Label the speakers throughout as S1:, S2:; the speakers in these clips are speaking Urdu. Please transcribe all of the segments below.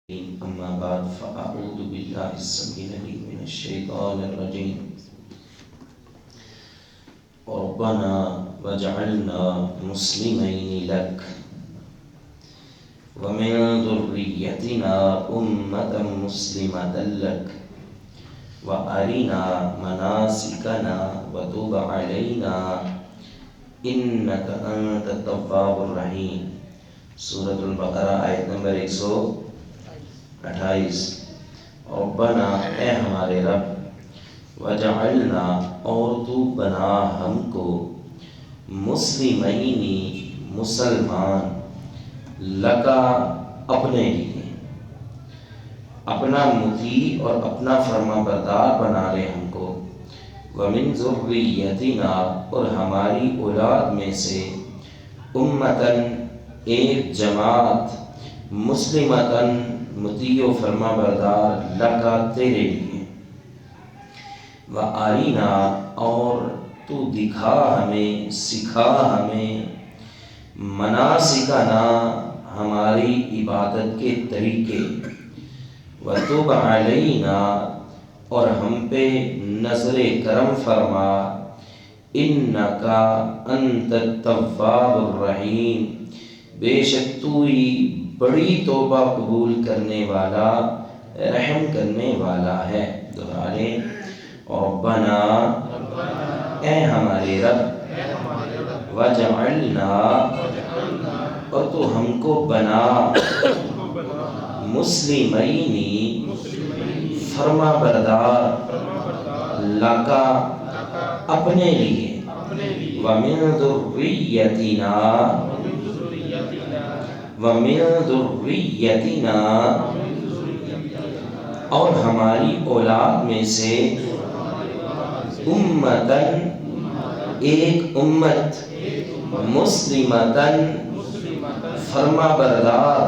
S1: أما بعد فأعوذ بالله السميع العليم من الشيطان الرجيم ربنا واجعلنا مسلمين لك ومن ذريتنا أمة مسلمة لك وأرنا مناسكنا وتب علينا إنك أنت التواب الرحيم سورة البقرہ آیت نمبر 128 ربنا اے ہمارے رب وجعلنا اور تو بنا ہم کو مسلمینی مسلمان لکا اپنے لیے اپنا مطیع اور اپنا فرما بردار بنا لے ہم کو ومن ذریتنا اور ہماری اولاد میں سے امتن ایک جماعت مسلمتن مطیع و فرما بردار لکا تیرے لیے وَأَرِنَا اور تو دکھا ہمیں سکھا ہمیں مناسکنا ہماری عبادت کے طریقے وَتُبْ عَلَيْنَا اور ہم پہ نظر کرم فرما اِنَّكَ أَنْتَ التَّوَّابُ الرَّحِيمُ بے شک تو ہی بڑی توبہ قبول کرنے والا رحم کرنے والا ہے دہرا لیں ربنا اے ہمارے رب وجعلنا اور تو ہم کو بنا مسلمینی فرما بردار لکا اپنے لیے ومن ذریتنا وَمِن ذُرِّيَّتِنَا اور ہماری اولاد میں سے امتن ایک امت مسلمتن فرما بردار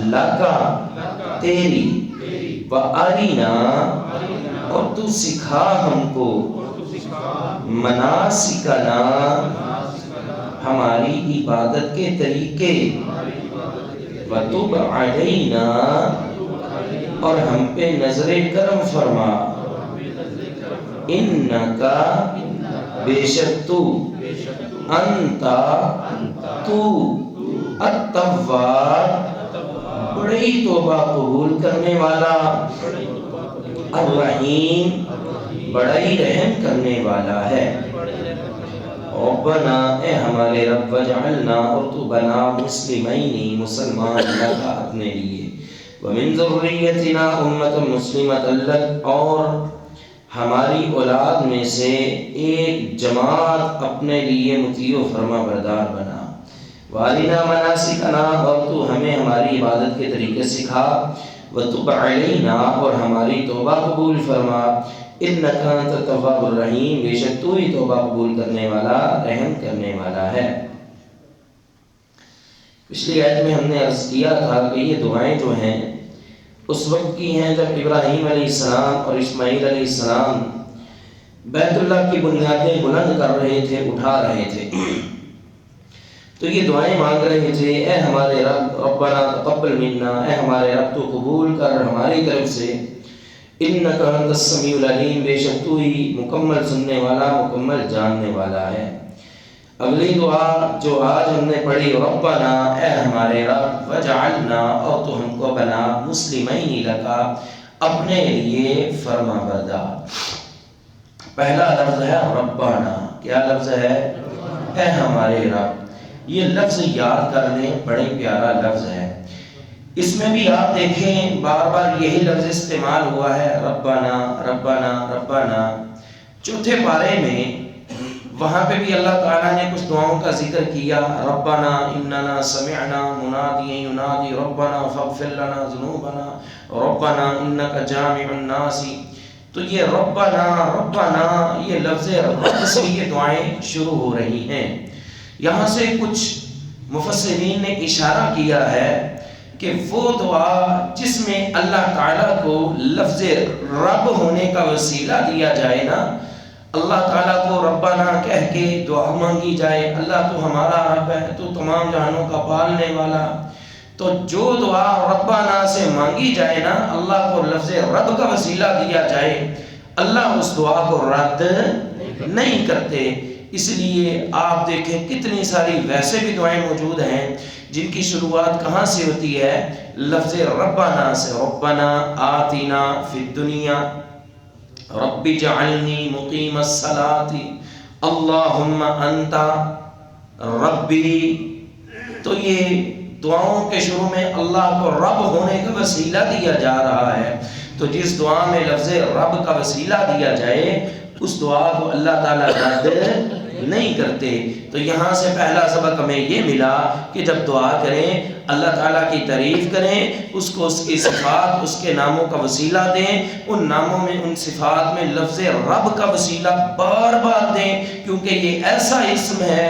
S1: لکا تیری وَأَرِنَا اور تو سکھا ہم کو مناسکنا ہماری عبادت کے طریقے وَتُبْ عَلَيْنَا اور ہم پہ نظر کرم فرما اِنَّكَ بے شک تو انتا تو التواب بڑی توبہ قبول کرنے والا الرحیم بڑا ہی رحم کرنے والا ہے ربنا اے ہمارے رب وجعلنا اور تو بنا مسلمینی مسلمان لکا اپنے لیے ومن ذریتنا امت مسلمت لک اور ہماری اولاد میں سے ایک جماعت اپنے لیے مطیع و فرما بردار بنا وارنا مناسکنا اور تو ہمیں ہماری عبادت کے طریقے سکھا وتب علینا اور ہماری توبہ قبول فرما اِنَّكَ أَنْتَ التَّوَّابُ الرَّحِيمُ بے شک تو ہی توبہ قبول کرنے والا رحم کرنے والا ہے پچھلی آیت میں ہم نے عرض کیا تھا کہ یہ دعائیں جو ہیں اس وقت کی ہیں جب ابراہیم علیہ السلام اور اسماعیل علیہ السلام بیت اللہ کی بنیادیں بلند کر رہے تھے اٹھا رہے تھے تو یہ دعائیں مانگ رہے تھے اے ہمارے رب ربنا تقبل منا اے ہمارے رب تو قبول کر ہماری طرف سے اِنَّكَ أَنْتَ السَّمِيعُ الْعَلِيمُ بے شک تو ہی مکمل سننے والا مکمل جاننے والا ہے اگلی دعا جو آج ہم نے پڑھی ربنا اے ہمارے رب وجعلنا اور تو ہم کو بنا مسلمین لکا اپنے لیے فرما بردار پہلا لفظ ہے ربنا کیا لفظ ہے اے ہمارے رب یہ لفظ یاد کر لیں بڑے پیارا لفظ ہے اس میں بھی آپ دیکھیں بار بار یہی لفظ استعمال ہوا ہے ربنا ربنا ربنا چوتھے پارے میں وہاں پہ بھی اللہ تعالیٰ نے کچھ دعاؤں کا ذکر کیا ربنا اننا سمعنا منادیا ینادی ربنا فاغفر لنا ذنوبنا ربنا انک جامع الناس تو یہ ربنا ربنا یہ لفظ رب سے یہ دعائیں شروع ہو رہی ہیں یہاں سے کچھ مفسرین نے اشارہ کیا ہے کہ وہ دعا جس میں اللہ تعالیٰ کو لفظ رب ہونے کا وسیلہ دیا جائے نا اللہ تعالیٰ کو ربنا کہہ کے دعا مانگی جائے اللہ تو ہمارا رب ہے تو تمام جہانوں کا پالنے والا تو جو دعا ربنا سے مانگی جائے نا، اللہ کو لفظ رب کا وسیلہ دیا جائے، اللہ اس دعا کو رد نہیں کرتے۔ اس لیے آپ دیکھیں کتنی ساری ویسے بھی دعائیں موجود ہیں جن کی شروعات کہاں سے ہوتی ہے؟ لفظ ربنا سے، ربنا آتنا فی الدنیا، رب اجعلنی مقیم الصلاۃ، اللہم انت ربی۔ تو یہ دعاؤں کے شروع میں اللہ کو رب ہونے کا وسیلہ دیا جا رہا ہے، تو جس دعا میں لفظ رب کا وسیلہ دیا جائے اس دعا کو اللہ تعالیٰ رد نہیں کرتے۔ تو یہاں سے پہلا سبق ہمیں یہ ملا کہ جب دعا کریں اللہ تعالیٰ کی تعریف کریں، اس کو اس کی صفات، اس کے ناموں کا وسیلہ دیں، ان ناموں میں ان صفات میں لفظ رب کا وسیلہ بار بار دیں، کیونکہ یہ ایسا اسم ہے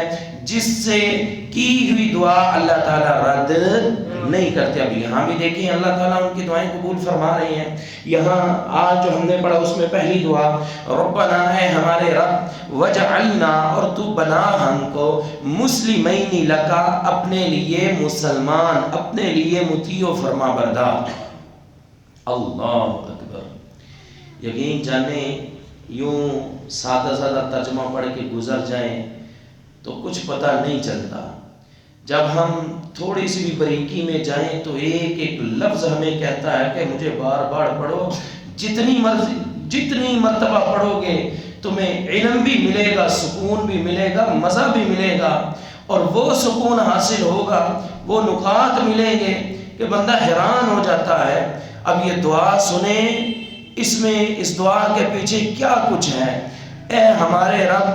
S1: جس سے کی ہوئی دعا اللہ تعالیٰ رد نہیں کرتے۔ اب یہاں بھی دیکھیں اللہ تعالیٰ ان کی دعائیں قبول فرما رہے ہیں۔ یہاں آج جو ہم نے پڑھا اس میں پہلی دعا ربنا ہے ہمارے رب، وجعلنا اور تو بنا ہم کو، مسلمین لکا اپنے لیے مسلمان، اپنے لیے مطیع و فرما بردار۔ اللہ اکبر۔ یقین جانیں یوں سادہ سادہ ترجمہ پڑھ کے گزر جائیں تو کچھ پتہ نہیں چلتا، جب ہم تھوڑی سی بھی باریکی میں جائیں تو ایک ایک لفظ ہمیں کہتا ہے کہ مجھے بار بار پڑھو، جتنی مرتبہ پڑھو گے تمہیں علم بھی ملے گا، سکون بھی ملے گا، مزہ بھی ملے گا، اور وہ سکون حاصل ہوگا، وہ نکات ملیں گے کہ بندہ حیران ہو جاتا ہے۔ اب یہ دعا سنیں، اس میں اس دعا کے پیچھے کیا کچھ ہے۔ اے ہمارے رب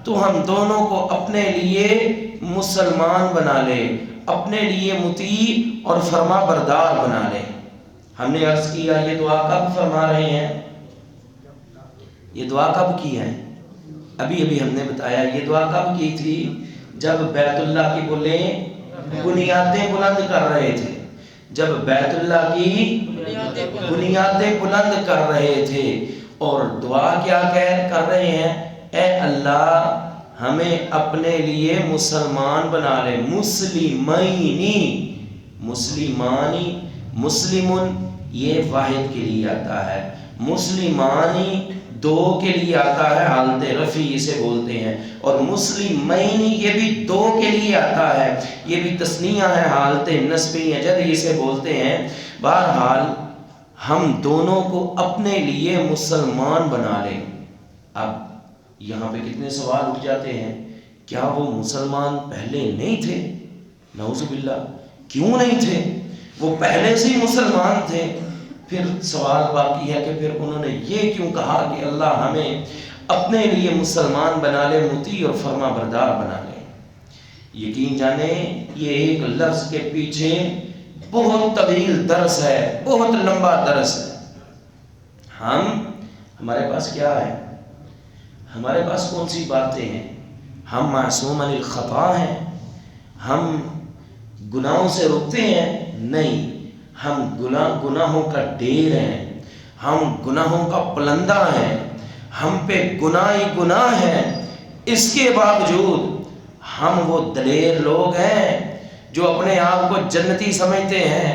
S1: تو ہم دونوں کو اپنے لیے مسلمان بنا لے، اپنے لیے مطیع اور فرما بردار بنا لے۔ ہم نے عرض کیا یہ دعا کب فرما رہے ہیں؟ یہ دعا کب کی ہے؟ ابھی ہم نے بتایا یہ دعا کب کی تھی؟ جب بیت اللہ کی بنیادیں بلند کر رہے تھے، جب بیت اللہ کی بنیادیں بلند کر رہے تھے، اور دعا کیا کر رہے ہیں؟ اے اللہ ہمیں اپنے لیے مسلمان بنا لے، مسلمانی، مسلمن یہ واحد کے لیے آتا ہے، مسلمانی دو کے لیے آتا ہے، حالت رفع اسے بولتے ہیں، اور مسلمینی یہ بھی دو کے لیے آتا ہے، یہ بھی تثنیہ ہے، حالت نسبی جد اسے بولتے ہیں۔ بہرحال ہم دونوں کو اپنے لیے مسلمان بنا لیں۔ اب یہاں پہ کتنے سوال اٹھ جاتے ہیں، کیا وہ مسلمان پہلے نہیں تھے؟ نعوذ باللہ، کیوں نہیں تھے؟ وہ پہلے سے ہی مسلمان تھے۔ پھر سوال باقی ہے کہ پھر انہوں نے یہ کیوں کہا کہ اللہ ہمیں اپنے لیے مسلمان بنا لے، مطیع اور فرما بردار بنا لے۔ یقین جانیں یہ ایک لفظ کے پیچھے بہت طویل درس ہے، بہت لمبا درس ہے۔ ہمارے پاس کیا ہے؟ ہمارے پاس کون سی باتیں ہیں؟ ہم معصوم عن الخطا ہیں؟ ہم گناہوں سے رکتے ہیں؟ نہیں، ہم گناہوں کا ڈھیر ہیں، ہم گناہوں کا پلندہ ہیں، ہم پہ گناہ ہی گناہ ہے۔ اس کے باوجود ہم وہ دلیر لوگ ہیں جو اپنے آپ کو جنتی سمجھتے ہیں،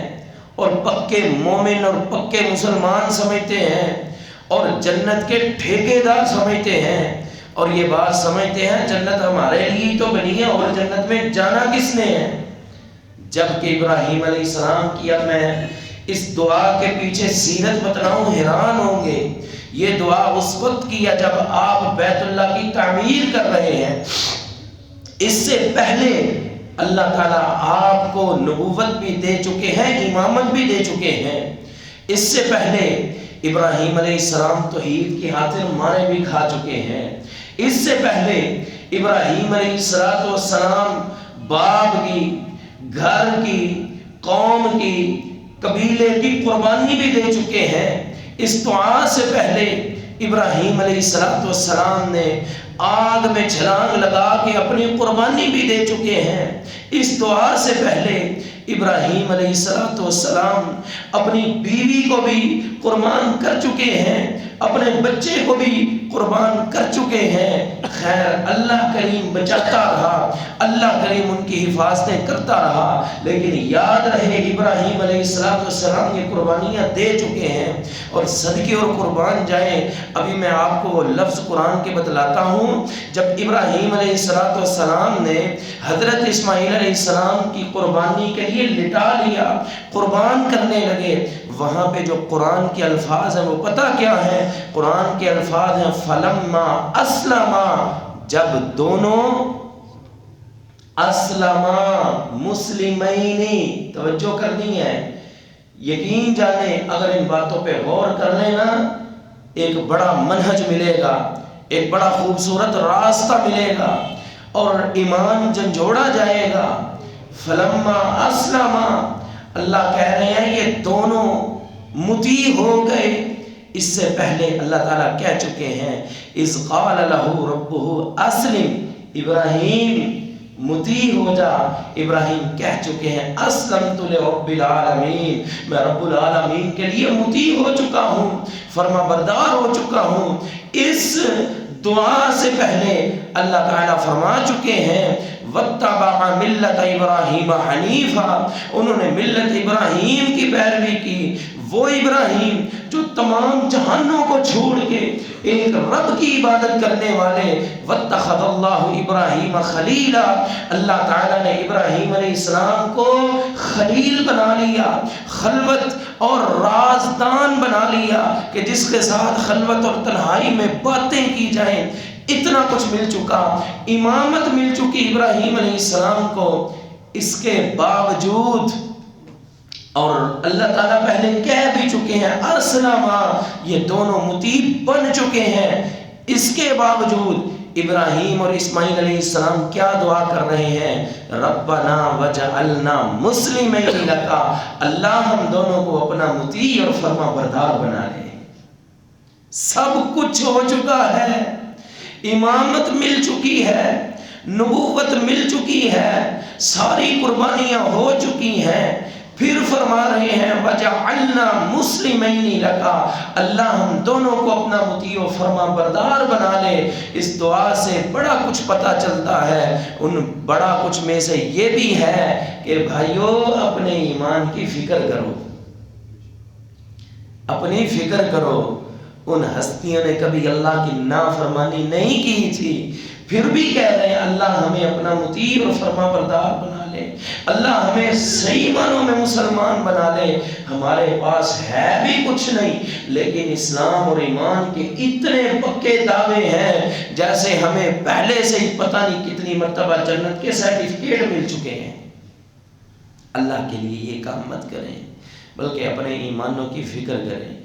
S1: اور پکے مومن اور پکے مسلمان سمجھتے ہیں، اور جنت کے ٹھیکیدار سمجھتے ہیں، اور یہ بات سمجھتے ہیں جنت ہمارے لیے تو بنی ہے، اور جنت میں جانا کس نے ہے؟ جبکہ ابراہیم علیہ السلام کی، اب میں اس دعا کے پیچھے سیرت بتلاؤں حیران ہوں گے۔ یہ دعا اس وقت کیا جب آپ بیت اللہ کی تعمیر کر رہے ہیں۔ اس سے پہلے اللہ تعالیٰ آپ کو نبوت بھی دے چکے ہیں، امامت بھی دے چکے ہیں۔ اس سے پہلے ابراہیم علیہ السلام توحید کی خاطر مارے بھی کھا چکے ہیں۔ اس سے پہلے ابراہیم علیہ السلام باپ کی، گھر کی، قوم کی، قبیلے کی قربانی بھی دے چکے ہیں۔ اس دعا سے پہلے ابراہیم علیہ السلام نے آگ میں چھلانگ لگا کے اپنی قربانی بھی دے چکے ہیں۔ اس دعا سے پہلے ابراہیم علیہ السلام اپنی بیوی کو بھی قربان کر چکے ہیں، اپنے بچے کو بھی قربان کر چکے ہیں، خیر اللہ کریم بچاتا رہا، اللہ کریم ان کی حفاظتیں کرتا رہا، لیکن یاد رہے ابراہیم علیہ السلام یہ قربانیاں دے چکے ہیں اور صدقے اور قربان جائیں۔ ابھی میں آپ کو وہ لفظ قرآن کے بتلاتا ہوں، جب ابراہیم علیہ السلام نے حضرت اسماعیل علیہ السلام کی قربانی کے لیے لٹا لیا، قربان کرنے لگے، وہاں پہ جو قرآن کے الفاظ ہیں وہ پتہ کیا ہے؟ قرآن کے الفاظ ہیں فلما اسلما، جب دونوں اسلما مسلمینی، توجہ کرنی ہے، یقین جانے اگر ان باتوں پہ غور کر لینا ایک بڑا منہج ملے گا، ایک بڑا خوبصورت راستہ ملے گا اور ایمان جھنجھوڑا جائے گا۔ فلما اسلما، اللہ کہہ رہے ہیں یہ دونوں مطیع ہو گئے۔ اس سے پہلے اللہ تعالیٰ کہہ چکے ہیں اذ قال لہ ربہ اسلم، ابراہیم مطیع ہو جا۔ ابراہیم کہہ چکے ہیں اسلمت لرب العالمین، میں رب العالمین کے لیے مطیع ہو چکا ہوں، فرما بردار ہو چکا ہوں۔ اس دعا سے پہلے اللہ تعالیٰ فرما چکے ہیں واتبع ملت ابراہیم حنیفا، انہوں نے ملت ابراہیم کی پیروی کی، وہ ابراہیم جو تمام جہانوں کو چھوڑ کے ایک رب کی عبادت کرنے والے۔ واتخذ اللہ ابراہیم خلیلا، اللہ تعالیٰ نے ابراہیم علیہ السلام کو خلیل بنا لیا، خلوت اور رازدان بنا لیا کہ جس کے ساتھ خلوت اور تنہائی میں باتیں کی جائیں۔ اتنا کچھ مل چکا، امامت مل چکی ابراہیم علیہ السلام کو، اس کے باوجود اور اللہ تعالیٰ پہلے کہہ بھی چکے ہیں اسلما، یہ دونوں مطیع بن چکے ہیں، اس کے باوجود ابراہیم اور اسماعیل علیہ السلام کیا دعا کر رہے ہیں؟ ربنا وجعلنا مسلمین لک، اللہ ہم دونوں کو اپنا مطیع اور فرما بردار بنا لے۔ سب کچھ ہو چکا ہے، امامت مل چکی ہے، نبوت مل چکی ہے، ساری قربانیاں ہو چکی ہیں، پھر فرما رہے ہیں وجعلنا مسلمین لک، اللہ ہم دونوں کو اپنا مطیع و فرما بردار بنا لے۔ اس دعا سے بڑا کچھ پتہ چلتا ہے، ان بڑا کچھ میں سے یہ بھی ہے کہ بھائیو اپنے ایمان کی فکر کرو، اپنی فکر کرو۔ ان ہستیوں نے کبھی اللہ کی نافرمانی نہیں کی تھی، پھر بھی کہہ رہے ہیں اللہ ہمیں اپنا مطیع اور فرما بردار بنا لے، اللہ ہمیں صحیح معنوں میں مسلمان بنا لے۔ ہمارے پاس ہے بھی کچھ نہیں، لیکن اسلام اور ایمان کے اتنے پکے دعوے ہیں جیسے ہمیں پہلے سے ہی پتہ نہیں کتنی مرتبہ جنت کے سرٹیفکیٹ مل چکے ہیں۔ اللہ کے لیے یہ کام مت کریں، بلکہ اپنے ایمانوں کی فکر کریں،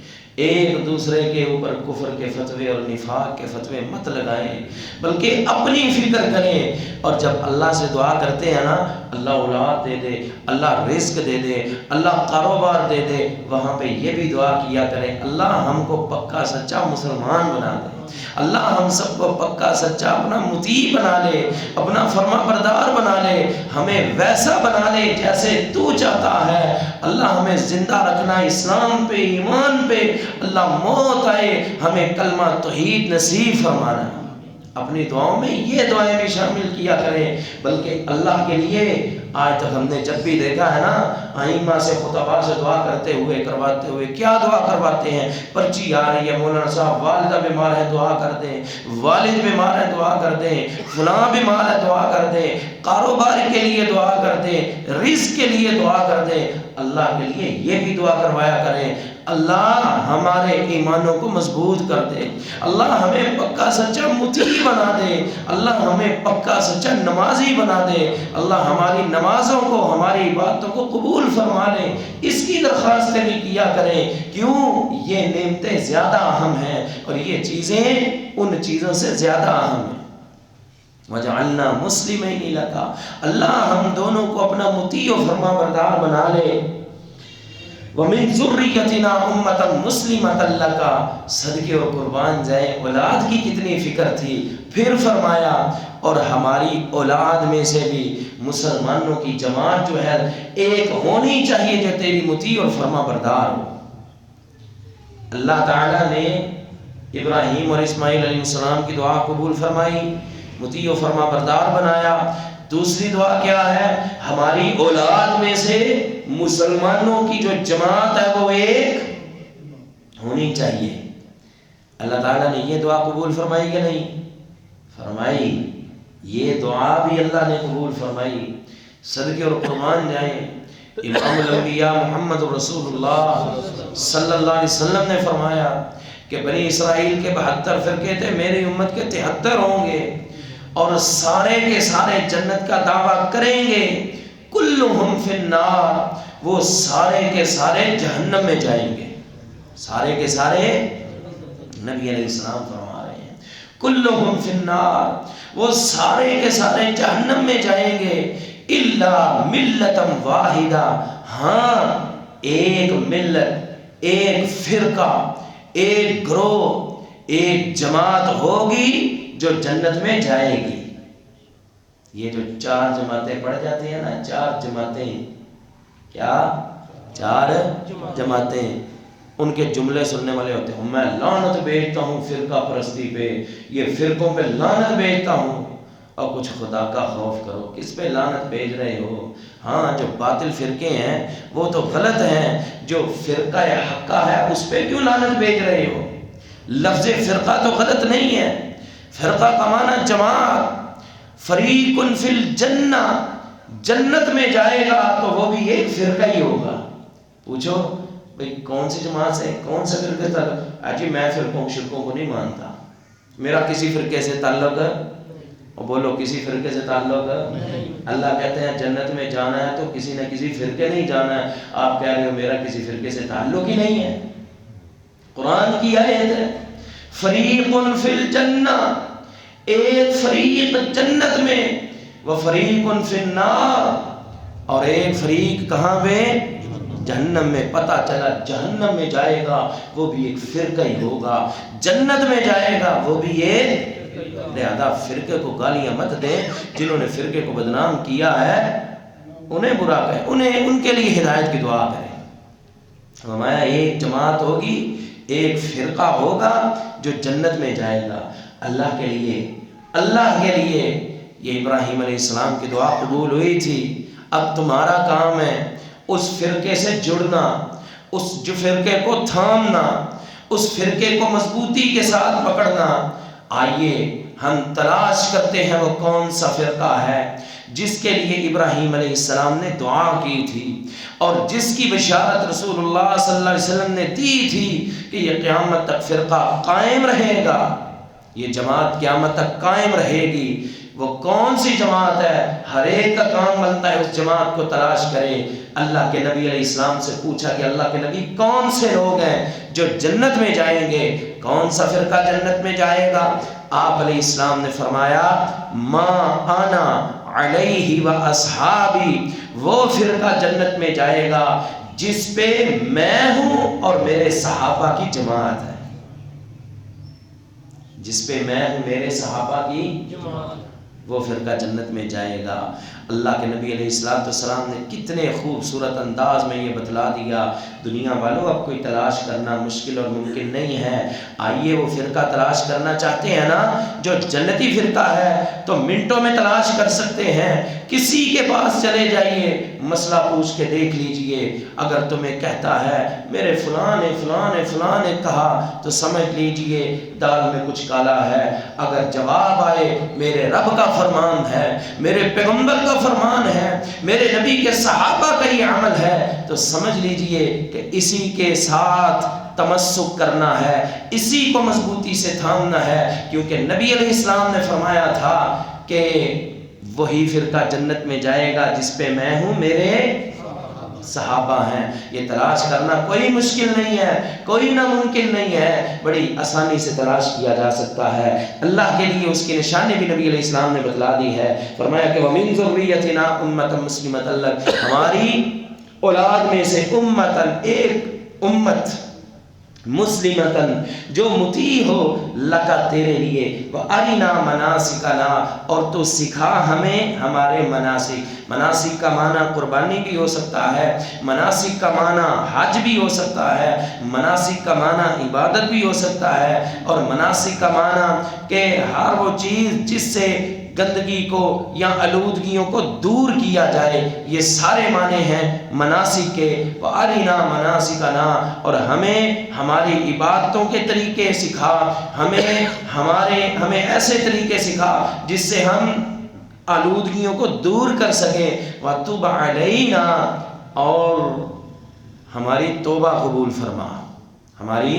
S1: ایک دوسرے کے اوپر کفر کے فتوے اور نفاق کے فتوے مت لگائیں، بلکہ اپنی فکر کریں۔ اور جب اللہ سے دعا کرتے ہیں نا اللہ اولاد دے دے، اللہ رزق دے دے، اللہ کاروبار دے دے، وہاں پہ یہ بھی دعا کیا کریں اللہ ہم کو پکا سچا مسلمان بنا دے، اللہ ہم سب کو پکا سچا اپنا مطیع بنا لے، اپنا فرما بردار بنا لے، ہمیں ویسا بنا لے جیسے تو چاہتا ہے۔ اللہ ہمیں زندہ رکھنا اسلام پہ، ایمان پہ، اللہ موت آئے ہمیں کلمہ توحید نصیب فرمانا۔ اپنی دعاؤں میں یہ دعائیں بھی شامل کیا کریں، بلکہ اللہ کے لیے آج تک ہم نے جب بھی دیکھا ہے نا ائمہ سے خطباء سے دعا کرتے ہوئے کرواتے ہوئے کیا دعا کرواتے ہیں؟ پرچی آ رہی ہے مولانا صاحب والدہ بیمار ہے دعا کر دیں، والد بیمار ہے دعا کر دیں، فلاں بیمار ہے دعا کر دیں، کاروبار کے لیے دعا کر دیں، رزق کے لیے دعا کر دیں۔ اللہ کے لیے یہ بھی دعا کروایا کریں اللہ ہمارے ایمانوں کو مضبوط کر دے، اللہ ہمیں پکا سچا مطیع بنا دے، اللہ ہمیں پکا سچا نمازی بنا دے، اللہ ہماری نمازوں کو ہماری عبادتوں کو قبول فرما لے۔ اس کی درخواستیں بھی کیا کریں، کیوں؟ یہ نعمتیں زیادہ اہم ہیں اور یہ چیزیں ان چیزوں سے زیادہ اہم ہیں۔ وجعلنا مسلمین لک، اللہ ہم دونوں کو اپنا مطیع و فرما بردار بنا لے۔ وَمِن ذُرِّيَّتِنَا أُمَّةً مُسْلِمَةً لَكَ، صدقے اور قربان جائیں، اولاد کی کتنی فکر تھی۔ پھر فرمایا اور ہماری اولاد میں سے بھی مسلمانوں کی جماعت جو ہے ایک ہونی چاہیے جو تیری مطیع اور فرما بردار ہو۔ اللہ تعالیٰ نے ابراہیم اور اسماعیل علیہ السلام کی دعا قبول فرمائی، مطیع و فرما بردار بنایا۔ دوسری دعا کیا ہے؟ ہماری اولاد میں سے مسلمانوں کی جو جماعت ہے وہ ایک ہونی چاہیے۔ اللہ تعالیٰ نے یہ دعا قبول فرمائی کہ نہیں؟ فرمائی۔ یہ دعا بھی اللہ نے قبول فرمائی۔ صدقے اور قربان جائیں، امام الانبیاء محمد رسول اللہ صلی اللہ علیہ وسلم نے فرمایا کہ بنی اسرائیل کے 72 فرقے تھے، میری امت کے 73 ہوں گے، اور سارے کے سارے جنت کا دعویٰ کریں گے، کلہم فی النار، وہ سارے کے سارے جہنم میں جائیں گے۔ سارے کے سارے، نبی علیہ السلام فرما رہے ہیں کلہم فی النار، وہ سارے کے سارے جہنم میں جائیں گے، الا ملتم واحدہ، ہاں ایک ملت، ایک فرقہ، ایک گروہ، ایک جماعت ہوگی جو جنت میں جائے گی۔ یہ جو 4 جماعتیں پڑھ جاتی ہیں نا، 4 جماعتیں، کیا 4 جماعتیں، ان کے جملے سننے والے ہوتے ہیں، میں لعنت بھیجتا ہوں فرقہ پرستی پہ، یہ فرقوں پہ لعنت بھیجتا ہوں۔ اور کچھ خدا کا خوف کرو، کس پہ لعنت بھیج رہے ہو؟ ہاں جو باطل فرقے ہیں وہ تو غلط ہیں، جو فرقہ حقہ ہے اس پہ کیوں لعنت بھیج رہے ہو؟ لفظ فرقہ تو غلط نہیں ہے، فرقہ کا معنی جماعت، فریق فی الجنہ، جنت میں جائے گا تو وہ بھی ایک فرقہ ہی ہوگا۔ پوچھو بھئی کون سی جماعت سے، کون سے فرقے تک؟ اجی میں فرقوں شرکوں کو نہیں مانتا، میرا کسی فرقے سے تعلق ہے، اور بولو کسی فرقے سے تعلق ہے؟ اللہ کہتے ہیں جنت میں جانا ہے تو کسی نہ کسی فرقے نہیں جانا ہے، آپ کہہ رہے ہو میرا کسی فرقے سے تعلق ہی نہیں ہے۔ قرآن کی آیت ہے فریق فی الجنہ، ایک فریق جنت میں، وفریق فی النار، اور ایک فریق کہاں پہ؟ جہنم میں۔ پتہ چلا جہنم میں جائے گا وہ بھی ایک فرقہ ہی ہوگا، جنت میں جائے گا وہ بھی ایک۔ لہذا فرقے کو گالیاں مت دیں، جنہوں نے فرقے کو بدنام کیا ہے انہیں برا کہیں، انہیں ان کے لیے ہدایت کی دعا کریں۔ فرمایا ایک جماعت ہوگی، ایک فرقہ ہوگا جو جنت میں جائے گا۔ اللہ کے لیے، اللہ کے لیے یہ ابراہیم علیہ السلام کی دعا قبول ہوئی تھی۔ اب تمہارا کام ہے اس فرقے سے جڑنا، اس جو فرقے کو تھامنا، اس فرقے کو مضبوطی کے ساتھ پکڑنا۔ آئیے ہم تلاش کرتے ہیں وہ کون سا فرقہ ہے جس کے لیے ابراہیم علیہ السلام نے دعا کی تھی، اور جس کی بشارت رسول اللہ صلی اللہ علیہ وسلم نے دی تھی کہ یہ قیامت تک فرقہ قائم رہے گا، یہ جماعت قیامت تک قائم رہے گی۔ وہ کون سی جماعت ہے؟ ہر ایک کا کام بنتا ہے اس جماعت کو تلاش کرے۔ اللہ کے نبی علیہ السلام سے پوچھا کہ اللہ کے نبی کون سے لوگ ہیں جو جنت میں جائیں گے، کون سا فرقہ جنت میں جائے گا؟ آپ علیہ السلام نے فرمایا ما انا علیہ و اصحابی، وہ فرقہ جنت میں جائے گا جس پہ میں ہوں اور میرے صحابہ کی جماعت ہے، جس پہ میں ہوں میرے صحابہ کی جماعت، وہ فرقہ جنت میں جائے گا۔ اللہ کے نبی علیہ السلام نے کتنے خوبصورت انداز میں یہ بتلا دیا۔ دنیا والوں اب کوئی تلاش کرنا مشکل اور ممکن نہیں ہے۔ آئیے وہ فرقہ تلاش کرنا چاہتے ہیں نا جو جنتی فرقہ ہے تو منٹوں میں تلاش کر سکتے ہیں۔ کسی کے پاس چلے جائیے، مسئلہ پوچھ کے دیکھ لیجئے، اگر تمہیں کہتا ہے میرے فلاں نے کہا تو سمجھ لیجئے دال میں کچھ کالا ہے۔ اگر جواب آئے میرے رب کا فرمان ہے، میرے پیغمبر کا فرمان ہے، میرے نبی کے صحابہ کا یہ عمل ہے، تو سمجھ لیجئے کہ اسی کے ساتھ تمسک کرنا ہے، اسی کو مضبوطی سے تھامنا ہے، کیونکہ نبی علیہ السلام نے فرمایا تھا کہ وہی فرقہ جنت میں جائے گا جس پہ میں ہوں میرے صحابہ ہیں۔ یہ تلاش کرنا کوئی مشکل نہیں ہے، کوئی ناممکن نہیں ہے، بڑی آسانی سے تلاش کیا جا سکتا ہے۔ اللہ کے لیے اس کی نشانی بھی نبی علیہ السلام نے بتلا دی ہے۔ فرمایا کہ وَمِن ذُرِّيَّتِنَا أُمَّةً مُسْلِمَةً، ہماری اولاد میں سے امتاً ایک امت، مسلمتن جو مطیع ہو لکا تیرے لیے، وہ ارنا مناسکنا اور تو سکھا ہمیں ہمارے مناسک۔ مناسک کا معنی قربانی بھی ہو سکتا ہے، مناسک کا معنی حج بھی ہو سکتا ہے، مناسک کا معنی عبادت بھی ہو سکتا ہے، اور مناسک کا معنی کہ ہر وہ چیز جس سے گندگی کو یا آلودگیوں کو دور کیا جائے، یہ سارے معنی ہیں مناسک کے۔ وَأَرِنَا مَنَاسِكَنَا اور ہمیں ہماری عبادتوں کے طریقے سکھا، ہمیں ایسے طریقے سکھا جس سے ہم آلودگیوں کو دور کر سکیں۔ وَتُبْ عَلَيْنَا اور ہماری توبہ قبول فرما، ہماری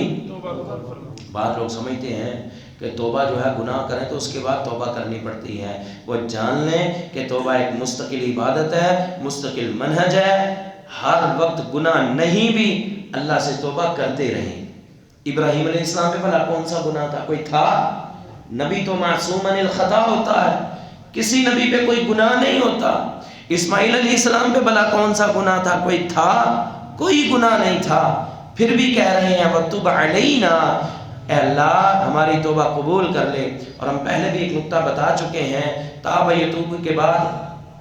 S1: بات لوگ سمجھتے ہیں کہ توبہ جو ہے گناہ کریں تو اس کے بعد توبہ کرنی پڑتی ہے، وہ جان لیں کہ توبہ ایک مستقل عبادت ہے، مستقل منہج ہے، ہر وقت گناہ نہیں بھی اللہ سے توبہ کرتے رہیں۔ ابراہیم علیہ السلام پہ بھلا کون سا گناہ تھا؟ کوئی تھا؟ نبی تو معصوم عن الخطا ہوتا ہے، کسی نبی پہ کوئی گناہ نہیں ہوتا۔ اسماعیل علیہ السلام پہ بھلا کون سا گناہ تھا؟ کوئی تھا؟ کوئی گناہ نہیں تھا، پھر بھی کہہ رہے ہیں وَتُبْ عَلَيْنَا، اے اللہ ہماری توبہ قبول کر لے۔ اور ہم پہلے بھی ایک نقطہ بتا چکے ہیں، تاب یتوب کے بعد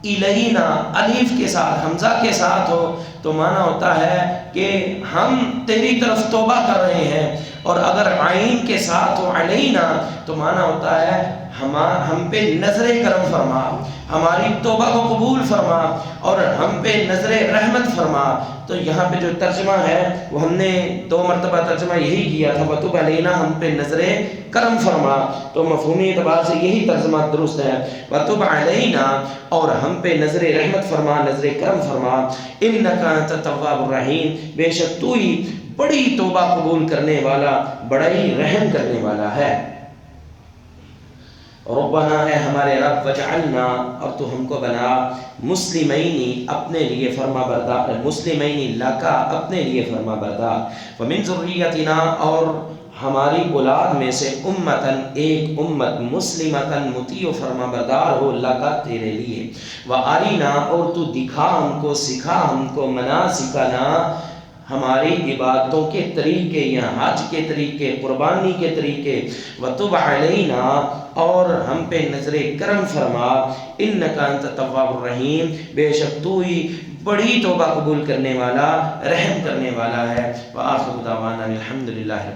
S1: الینا الف کے ساتھ حمزہ کے ساتھ ہو تو معنی ہوتا ہے کہ ہم تیری طرف توبہ کر رہے ہیں، اور اگر عین کے ساتھ ہو علینا تو معنی ہوتا ہے ہم پہ نظر کرم فرما، ہماری توبہ کو قبول فرما اور ہم پہ نظر رحمت فرما۔ تو یہاں پہ جو ترجمہ ہے وہ ہم نے 2 مرتبہ ترجمہ یہی کیا تھا، وَتُبْ عَلَيْنَا ہم پہ نظر کرم فرما، تو مفہومی اعتبار سے یہی ترجمہ درست ہے، وَتُبْ عَلَيْنَا اور ہم پہ نظر رحمت فرما، نظر کرم فرما، اِنَّكَ أَنْتَ التَّوَّابُ الرَّحِيمُ بے شک تو ہی بڑی توبہ قبول کرنے والا، بڑا ہی رحم کرنے والا ہے۔ ربنا اے ہمارے رب، وجعلنا اور تو ہم کو بنا، مسلمینی اپنے لیے فرما بردار، مسلمینی لکا اپنے لیے فرما بردار، ومن ذریتنا اور ہماری اولاد میں سے امتن ایک امت، مسلمتن مطیع و فرما بردار ہو لکا تیرے لیے، وَأَرِنَا اور تو دکھا ہم کو، سکھا ہم کو، مناسکنا ہماری عبادتوں کے طریقے یا حج کے طریقے، قربانی کے طریقے، وَتُبْ عَلَيْنَا اور ہم پہ نظر کرم فرما، اِنَّكَ أَنْتَ التَّوَّابُ الرَّحِيمُ بے شک تو ہی بڑی توبہ قبول کرنے والا، رحم کرنے والا ہے۔ وآخر دعوانا الحمدللہ۔